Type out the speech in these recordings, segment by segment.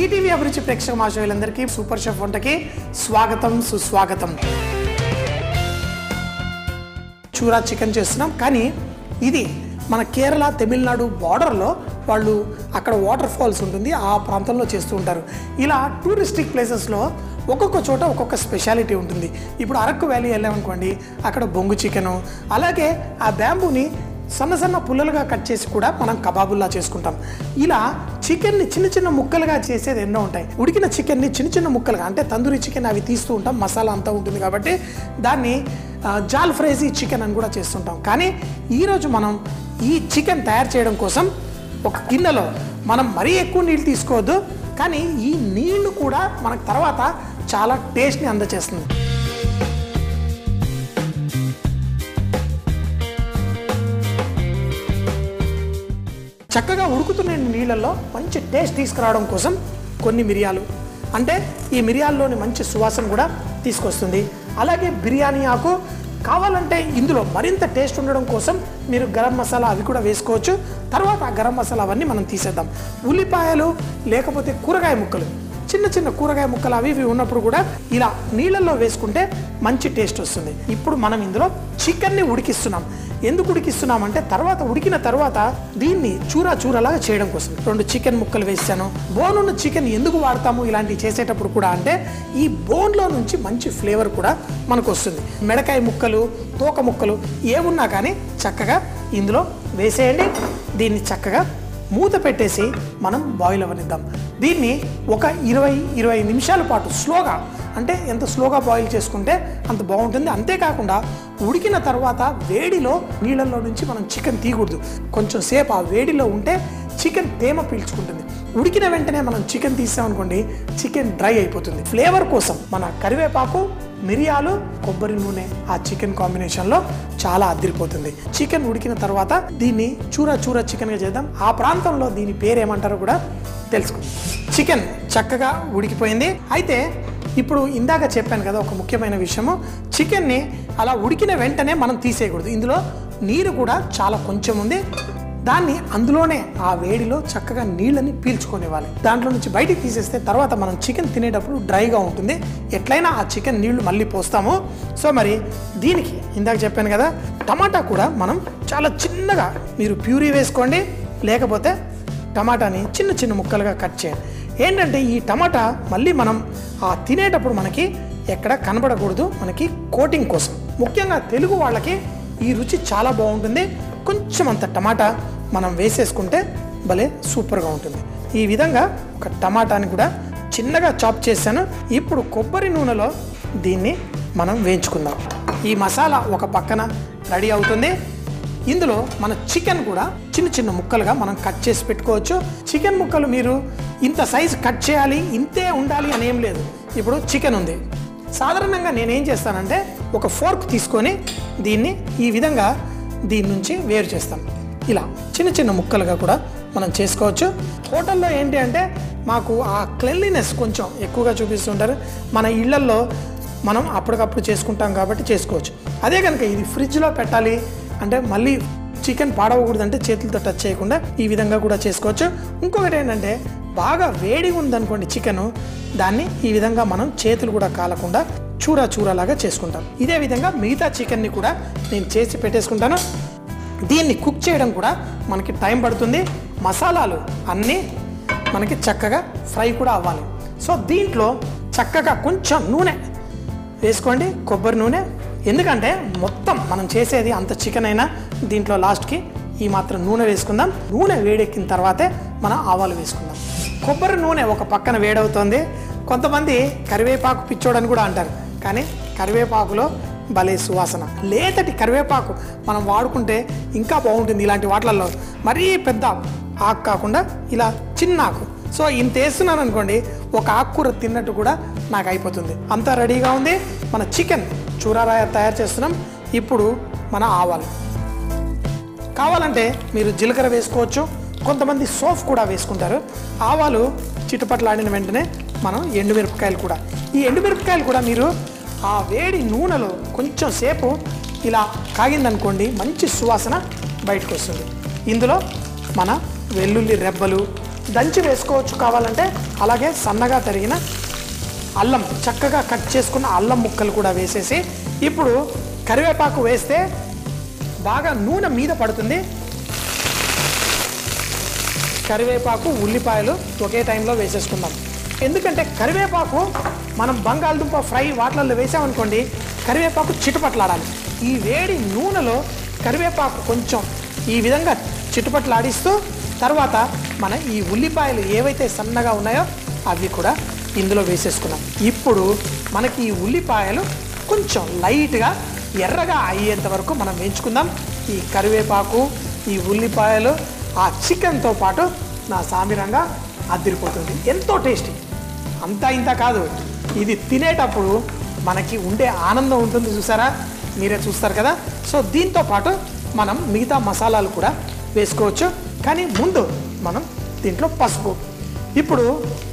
ETV అభిరుచి ప్రేక్షక మాషోలందరికీ super chef వంటకి స్వాగతం సుస్వాగతం. చూరా చికెన్ చేస్తున్నాం, కానీ ఇది మన కేరళ తమిళనాడు బార్డర్లో వాళ్ళు అక్కడ వాటర్ ఫాల్స్ ఉంటుంది, ఆ ప్రాంతంలో చేస్తూ ఉంటారు. ఇలా టూరిస్టిక్ ప్లేసెస్లో ఒక్కొక్క చోట ఒక్కొక్క స్పెషాలిటీ ఉంటుంది. ఇప్పుడు అరకు వ్యాలీ వెళ్ళామనుకోండి, అక్కడ బొంగు చికెను, అలాగే ఆ బ్యాంబూని సన్న సన్న పుల్లలుగా కట్ చేసి కూడా మనం కబాబుల్లా చేసుకుంటాం. ఇలా చికెన్ని చిన్న చిన్న ముక్కలుగా చేసేది ఎన్నో ఉంటాయి. ఉడికిన చికెన్ని చిన్న చిన్న ముక్కలుగా, అంటే తందూరి చికెన్ అవి తీస్తూ ఉంటాం, మసాలా అంతా ఉంటుంది కాబట్టి దాన్ని జాల్ ఫ్రైజీ చికెన్ అని కూడా చేస్తుంటాం. కానీ ఈరోజు మనం ఈ చికెన్ తయారు చేయడం కోసం ఒక గిన్నెలో మనం మరీ ఎక్కువ నీళ్ళు తీసుకోవద్దు, కానీ ఈ నీళ్లు కూడా మనకు తర్వాత చాలా టేస్ట్ని అందజేస్తుంది. చక్కగా ఉడుకుతున్న నీళ్ళల్లో మంచి టేస్ట్ తీసుకురావడం కోసం కొన్ని మిరియాలు, అంటే ఈ మిరియాల్లోని మంచి సువాసన కూడా తీసుకొస్తుంది. అలాగే బిర్యానీ ఆకు కావాలంటే ఇందులో మరింత టేస్ట్ ఉండడం కోసం మీరు గరం మసాలా అవి కూడా వేసుకోవచ్చు. తర్వాత ఆ గరం మసాలా అవన్నీ మనం తీసేద్దాం. ఉల్లిపాయలు లేకపోతే కూరగాయ ముక్కలు, చిన్న చిన్న కూరగాయ ముక్కలు అవి ఇవి ఉన్నప్పుడు కూడా ఇలా నీళ్ళల్లో వేసుకుంటే మంచి టేస్ట్ వస్తుంది. ఇప్పుడు మనం ఇందులో చికెన్ని ఉడికిస్తున్నాం. ఎందుకు ఉడికిస్తున్నామంటే తర్వాత ఉడికిన తర్వాత దీన్ని చూరాలాగా చేయడం కోసం 2 చికెన్ ముక్కలు వేసాను. బోన్ ఉన్న చికెన్ ఎందుకు వాడతాము ఇలాంటివి చేసేటప్పుడు కూడా అంటే ఈ బోన్లో నుంచి మంచి ఫ్లేవర్ కూడా మనకు వస్తుంది. మెడకాయ ముక్కలు, తోక ముక్కలు ఏమున్నా కానీ చక్కగా ఇందులో వేసేయండి. దీన్ని చక్కగా మూత పెట్టేసి మనం బాయిల్ అవ్వనిద్దాం. దీన్ని ఒక 20-25 నిమిషాల పాటు స్లోగా, అంటే ఎంత స్లోగా బాయిల్ చేసుకుంటే అంత బాగుంటుంది. అంతేకాకుండా ఉడికిన తర్వాత వేడిలో నీళ్ళల్లో నుంచి మనం చికెన్ తీయకూడదు. కొంచెం సేపు ఆ వేడిలో ఉంటే చికెన్ తేమ పీల్చుకుంటుంది. ఉడికిన వెంటనే మనం చికెన్ తీసామనుకోండి, చికెన్ డ్రై అయిపోతుంది. ఫ్లేవర్ కోసం మన కరివేపాకు, మిరియాలు, కొబ్బరి నూనె ఆ చికెన్ కాంబినేషన్లో చాలా అదిరిపోతుంది. చికెన్ ఉడికిన తర్వాత దీన్ని చూరా చికెన్గా చేద్దాం. ఆ ప్రాంతంలో దీని పేరు ఏమంటారో కూడా తెలుసుకుందాం. చికెన్ చక్కగా ఉడికిపోయింది. అయితే ఇప్పుడు ఇందాక చెప్పాను కదా ఒక ముఖ్యమైన విషయము, చికెన్ని అలా ఉడికిన వెంటనే మనం తీసేయకూడదు. ఇందులో నీరు కూడా చాలా కొంచెం ఉంది. దాన్ని అందులోనే ఆ వేడిలో చక్కగా నీళ్ళని పీల్చుకొనివ్వాలి. దాంట్లో నుంచి బయటికి తీసేస్తే తర్వాత మనం చికెన్ తినేటప్పుడు డ్రైగా ఉంటుంది. ఎట్లయినా ఆ చికెన్ నీళ్లు మళ్ళీ పోస్తాము. సో మరి దీనికి ఇందాక చెప్పాను కదా, టమాటా కూడా మనం చాలా చిన్నగా మీరు ప్యూరీ వేసుకోండి, లేకపోతే టమాటాని చిన్న చిన్న ముక్కలుగా కట్ చేయండి. ఏంటంటే ఈ టమాటా మళ్ళీ మనం ఆ తినేటప్పుడు మనకి ఎక్కడ కనబడకూడదు, మనకి కోటింగ్ కోసం. ముఖ్యంగా తెలుగు వాళ్ళకి ఈ రుచి చాలా బాగుంటుంది. కొంచెం అంత టమాటా మనం వేసేసుకుంటే భలే సూపర్గా ఉంటుంది. ఈ విధంగా ఒక టమాటాని కూడా చిన్నగా చాప్ చేశాను. ఇప్పుడు కొబ్బరి నూనెలో దీన్ని మనం వేయించుకుందాం. ఈ మసాలా ఒక పక్కన రెడీ అవుతుంది. ఇందులో మన చికెన్ కూడా చిన్న చిన్న ముక్కలుగా మనం కట్ చేసి పెట్టుకోవచ్చు. చికెన్ ముక్కలు మీరు ఇంత సైజు కట్ చేయాలి, ఇంతే ఉండాలి అని ఏం లేదు. ఇప్పుడు చికెన్ ఉంది, సాధారణంగా నేనేం చేస్తానంటే ఒక ఫోర్క్ తీసుకొని దీన్ని ఈ విధంగా దీని నుంచి వేరు చేస్తాం. ఇలా చిన్న చిన్న ముక్కలుగా కూడా మనం చేసుకోవచ్చు. హోటల్లో ఏంటి అంటే మాకు ఆ క్లెన్లీనెస్ కొంచెం ఎక్కువగా చూపిస్తుంటారు. మన ఇళ్లల్లో మనం అప్పటికప్పుడు చేసుకుంటాం కాబట్టి చేసుకోవచ్చు. అదే కనుక ఇది ఫ్రిడ్జ్లో పెట్టాలి అంటే మళ్ళీ చికెన్ పాడవకూడదంటే చేతులతో టచ్ చేయకుండా ఈ విధంగా కూడా చేసుకోవచ్చు. ఇంకొకటి ఏంటంటే బాగా వేడిగా ఉందనుకోండి చికెను, దాన్ని ఈ విధంగా మనం చేతులు కూడా కాలకుండా చూరాలాగా చేసుకుంటాం. ఇదే విధంగా మిగతా చికెన్ని కూడా నేను చేసి పెట్టేసుకుంటాను. దీన్ని కుక్ చేయడం కూడా మనకి టైం పడుతుంది. మసాలాలు అన్నీ మనకి చక్కగా ఫ్రై కూడా అవ్వాలి. సో దీంట్లో చక్కగా కొంచెం నూనె వేసుకోండి, కొబ్బరి నూనె. ఎందుకంటే మొత్తం మనం చేసేది అంత చికెన్ అయినా దీంట్లో లాస్ట్కి ఈ మాత్రం నూనె వేసుకుందాం. నూనె వేడెక్కిన తర్వాతే మనం ఆవాలు వేసుకుందాం. కొబ్బరి నూనె ఒక పక్కన వేడవుతుంది. కొంతమంది కరివేపాకు పిచ్చోడని కూడా అంటారు, కానీ కరివేపాకులో భలే సువాసన. లేతటి కరివేపాకు మనం వాడుకుంటే ఇంకా బాగుంటుంది. ఇలాంటి వాటిలలో మరీ పెద్ద ఆకు కాకుండా ఇలా చిన్న ఆకు. సో ఇంత వేస్తున్నాను అనుకోండి, ఒక ఆకుకూర తిన్నట్టు కూడా నాకు అయిపోతుంది. అంతా రెడీగా ఉంది. మన చికెన్ చూరారాయ తయారు చేస్తున్నాం. ఇప్పుడు మన ఆవాలు కావాలంటే మీరు జీలకర్ర వేసుకోవచ్చు, కొంతమంది సోఫ్ కూడా వేసుకుంటారు. ఆవాలు చిటుపట్లాడిన వెంటనే మనం ఎండుమిరపకాయలు కూడా, ఈ ఎండుమిరపకాయలు కూడా మీరు ఆ వేడి నూనెలో కొంచెం సేపు ఇలా కాగిందనుకోండి, మంచి సువాసన బయటకు వస్తుంది. ఇందులో మన వెల్లుల్లి రెబ్బలు, దంచి వేసుకోవచ్చు కావాలంటే. అలాగే సన్నగా తరిగిన అల్లం, చక్కగా కట్ చేసుకున్న అల్లం ముక్కలు కూడా వేసేసి ఇప్పుడు కరివేపాకు వేస్తే బాగా నూనె మీద పడుతుంది. కరివేపాకు, ఉల్లిపాయలు ఒకే టైంలో వేసేసుకుందాం. ఎందుకంటే కరివేపాకు మనం బంగాళదుంప ఫ్రై వాటిల్లో వేసామనుకోండి, కరివేపాకు చిటుపట్లాడాలి. ఈ వేడి నూనెలో కరివేపాకు కొంచెం ఈ విధంగా చిటుపట్లాడిస్తూ తర్వాత మన ఈ ఉల్లిపాయలు ఏవైతే సన్నగా ఉన్నాయో అవి కూడా ఇందులో వేసేసుకున్నాం. ఇప్పుడు మనకి ఈ ఉల్లిపాయలు కొంచెం లైట్గా ఎర్రగా అయ్యేంత వరకు మనం వేయించుకుందాం. ఈ కరివేపాకు, ఈ ఉల్లిపాయలు ఆ చికెన్తో పాటు నా సామిరంగా అదిరిపోతుంది. ఎంతో టేస్టీ. అంతా ఇంత కాదు, ఇది తినేటప్పుడు మనకి ఉండే ఆనందం ఉంటుంది చూసారా, మీరే చూస్తారు కదా. సో దీంతో పాటు మనం మిగతా మసాలాలు కూడా వేసుకోవచ్చు. కానీ ముందు మనం దీంట్లో పసుపు. ఇప్పుడు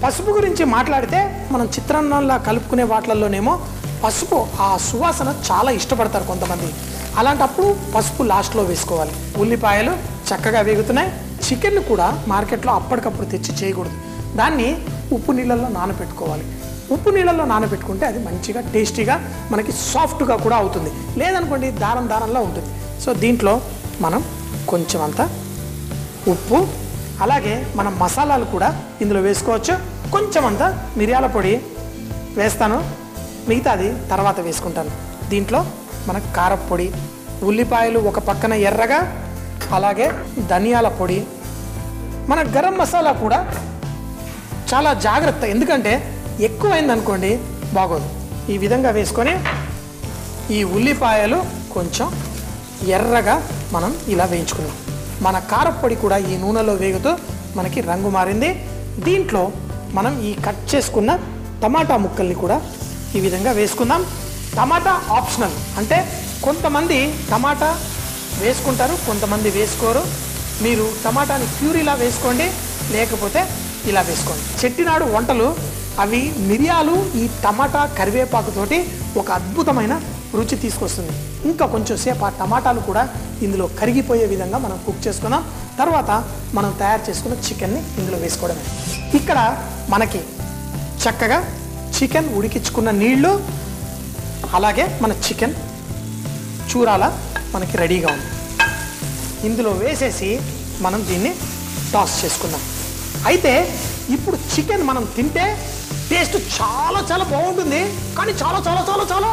పసుపు గురించి మాట్లాడితే మనం చిత్రాన్నంలా కలుపుకునే వాటిల్లోనేమో పసుపు ఆ సువాసన చాలా ఇష్టపడతారు కొంతమంది. అలాంటప్పుడు పసుపు లాస్ట్లో వేసుకోవాలి. ఉల్లిపాయలు చక్కగా వేగుతున్నాయి. చికెన్ కూడా మార్కెట్లో అప్పటికప్పుడు తెచ్చి చేయకూడదు, దాన్ని ఉప్పు నీళ్ళల్లో నానబెట్టుకోవాలి. ఉప్పు నీళ్ళల్లో నానబెట్టుకుంటే అది మంచిగా టేస్టీగా మనకి సాఫ్ట్గా కూడా అవుతుంది. లేదనుకోండి దారం దారంలా ఉంటుంది. సో దీంట్లో మనం కొంచెం అంత ఉప్పు, అలాగే మనం మసాలాలు కూడా ఇందులో వేసుకోవచ్చు. కొంచెం అంత మిరియాల పొడి వేస్తాను, మిగతాది తర్వాత వేసుకుంటాను. దీంట్లో మనకు కారపొడి, ఉల్లిపాయలు ఒక పక్కన ఎర్రగా, అలాగే ధనియాల పొడి, మన గరం మసాలా కూడా చాలా జాగ్రత్త, ఎందుకంటే ఎక్కువైందనుకోండి బాగోదు. ఈ విధంగా వేసుకొని ఈ ఉల్లిపాయలు కొంచెం ఎర్రగా మనం ఇలా వేయించుకున్నాం. మన కారపొడి కూడా ఈ నూనెలో వేగుతూ మనకి రంగు మారింది. దీంట్లో మనం ఈ కట్ చేసుకున్న టమాటా ముక్కల్ని కూడా ఈ విధంగా వేసుకుందాం. టమాటా ఆప్షనల్, అంటే కొంతమంది టమాటా వేసుకుంటారు, కొంతమంది వేసుకోరు. మీరు టమాటాని ప్యూరీలా వేసుకోండి, లేకపోతే ఇలా వేసుకోండి. చెట్టినాడు వంటలు అవి మిరియాలు ఈ టమాటా కరివేపాకుతోటి ఒక అద్భుతమైన రుచి తీసుకొస్తుంది. ఇంకా కొంచెం సేపు ఆ టమాటాలు కూడా ఇందులో కరిగిపోయే విధంగా మనం కుక్ చేసుకుందాం. తర్వాత మనం తయారు చేసుకున్న చికెన్ని ఇందులో వేసుకోవడమే. ఇక్కడ మనకి చక్కగా చికెన్ ఉడికించుకున్న నీళ్లు, అలాగే మన చికెన్ చూరాల మనకి రెడీగా ఉంది. ఇందులో వేసేసి మనం దీన్ని టాస్ చేసుకుందాం. అయితే ఇప్పుడు చికెన్ మనం తింటే టేస్ట్ చాలా చాలా బాగుంటుంది, కానీ చాలా చాలా చాలా చాలా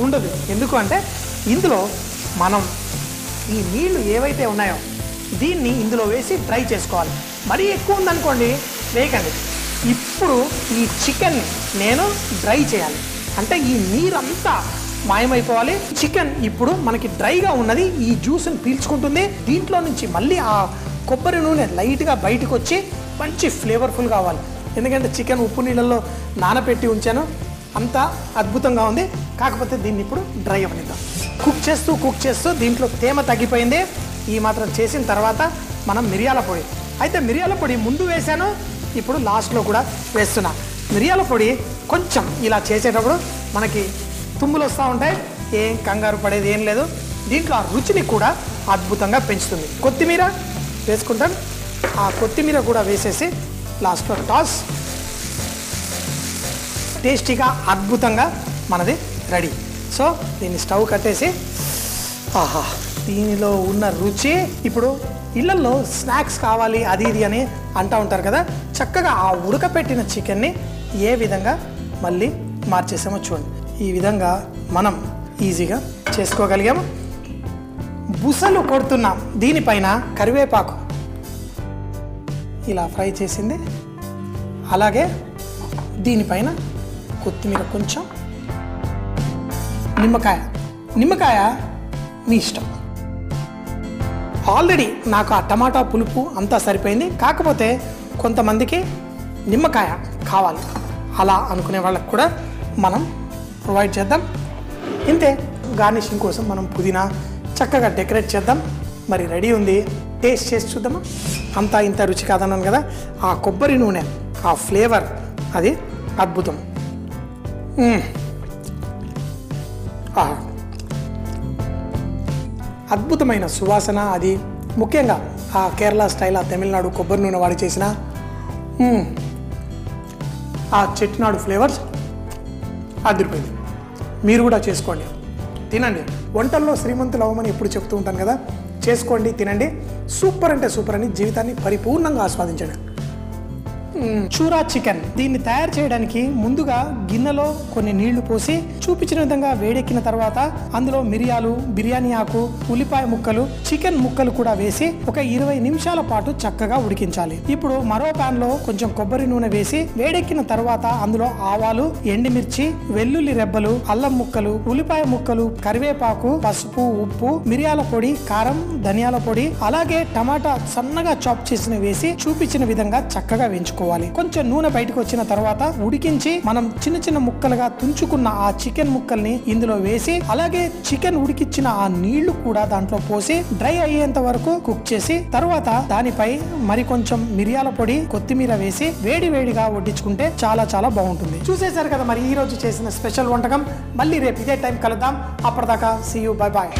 ఉండదు. ఎందుకు అంటే ఇందులో మనం ఈ నీళ్లు ఏవైతే ఉన్నాయో దీన్ని ఇందులో వేసి డ్రై చేసుకోవాలి. మరీ ఎక్కువ ఉందనుకోండి వేయకండి. ఇప్పుడు ఈ చికెన్ నేను డ్రై చేయాలి, అంటే ఈ నీరంతా మాయమైపోవాలి. చికెన్ ఇప్పుడు మనకి డ్రైగా ఉన్నది ఈ జ్యూస్ని పీల్చుకుంటుంది. దీంట్లో నుంచి మళ్ళీ ఆ కొబ్బరి నూనె లైట్గా బయటకు వచ్చి మంచి ఫ్లేవర్ఫుల్ కావాలి. ఎందుకంటే చికెన్ ఉప్పు నీళ్ళల్లో నానబెట్టి ఉంచాను, అంత అద్భుతంగా ఉంది. కాకపోతే దీన్ని ఇప్పుడు డ్రై అవ్వనిద్దాం. కుక్ చేస్తూ దీంట్లో తేమ తగ్గిపోయింది. ఈ మాత్రం చేసిన తర్వాత మనం మిరియాల పొడి, అయితే మిరియాల పొడి ముందు వేసాను, ఇప్పుడు లాస్ట్లో కూడా వేస్తున్నా. మిరియాల పొడి కొంచెం ఇలా చేసేటప్పుడు మనకి తుమ్ములు వస్తూ ఉంటాయి, ఏం కంగారు పడేది ఏం లేదు. దీంట్లో ఆ రుచిని కూడా అద్భుతంగా పెంచుతుంది. కొత్తిమీర వేసుకుంటాను, ఆ కొత్తిమీర కూడా వేసేసి లాస్ట్లో టాస్. టేస్టీగా అద్భుతంగా మనది రెడీ. సో దీన్ని స్టవ్ కట్టేసి, ఆహా, దీనిలో ఉన్న రుచి. ఇప్పుడు ఇళ్లలో స్నాక్స్ కావాలి అది ఇది అని అంటూ ఉంటారు కదా, చక్కగా ఆ ఉడకపెట్టిన చికెన్ని ఏ విధంగా మళ్ళీ మార్చేసామో చూడండి. ఈ విధంగా మనం ఈజీగా చేసుకోగలిగాము. బుసలు కొడుతున్నాం. దీనిపైన కరివేపాకు ఇలా ఫ్రై చేసింది, అలాగే దీనిపైన కొత్తిమీర, కొంచెం నిమ్మకాయ మీ ఇష్టం. ఆల్రెడీ నాకు ఆ టమాటా పులుపు అంతా సరిపోయింది, కాకపోతే కొంతమందికి నిమ్మకాయ కావాలి, అలా అనుకునే వాళ్ళకి కూడా మనం ప్రొవైడ్ చేద్దాం. ఇంతే, గార్నిషింగ్ కోసం మనం పుదీనా చక్కగా డెకరేట్ చేద్దాం. మరి రెడీ ఉంది, టేస్ట్ చేసి చూద్దామా. అంతా ఇంత రుచి కాదన్నాను కదా, ఆ కొబ్బరి నూనె ఆ ఫ్లేవర్ అది అద్భుతం. అద్భుతమైన సువాసన. అది ముఖ్యంగా ఆ కేరళ స్టైల్, ఆ తమిళనాడు కొబ్బరి నూనె వాడి చేసిన ఆ చెట్నాడు ఫ్లేవర్స్ అదిరిపోయింది. మీరు కూడా చేసుకోండి, తినండి. వంటల్లో శ్రీమంతులు అవ్వమని ఎప్పుడు చెప్తూ ఉంటాను కదా, చేసుకోండి, తినండి. సూపర్ అంటే సూపర్ అని జీవితాన్ని పరిపూర్ణంగా ఆస్వాదించండి. చూరా చికెన్. దీన్ని తయారు చేయడానికి ముందుగా గిన్నెలో కొన్ని నీళ్లు పోసి చూపించిన విధంగా వేడెక్కిన తర్వాత అందులో మిరియాలు, బిర్యానీ ఆకు, ఉల్లిపాయ ముక్కలు, చికెన్ ముక్కలు కూడా వేసి ఒక 20 నిమిషాల పాటు చక్కగా ఉడికించాలి. ఇప్పుడు మరో పాన్ లో కొంచెం కొబ్బరి నూనె వేసి వేడెక్కిన తర్వాత అందులో ఆవాలు, ఎండుమిర్చి, వెల్లుల్లి రెబ్బలు, అల్లం ముక్కలు, ఉల్లిపాయ ముక్కలు, కరివేపాకు, పసుపు, ఉప్పు, మిరియాల పొడి, కారం, ధనియాల పొడి, అలాగే టమాటా సన్నగా చాప్ చేసిన వేసి చూపించిన విధంగా చక్కగా వేయించుకోవాలి. కొంచెం నూనె బయటకు వచ్చిన తర్వాత ఉడికించి మనం చిన్న చిన్న ముక్కలుగా తుంచుకున్న ఆ చికెన్ ముక్కల్ని ఇందులో వేసి అలాగే చికెన్ ఉడికిచ్చిన ఆ నీళ్లు కూడా దాంట్లో పోసి డ్రై అయ్యేంత వరకు కుక్ చేసి తర్వాత దానిపై మరి కొంచెం మిరియాల పొడి, కొత్తిమీర వేసి వేడి వేడిగా వడ్డించుకుంటే చాలా చాలా బాగుంటుంది. చూసేశారు కదా మరి ఈ రోజు చేసిన స్పెషల్ వంటకం. మళ్ళీ రేపు ఇదే టైం కలుద్దాం. అప్పటిదాకా సీ యూ, బై బాయ్.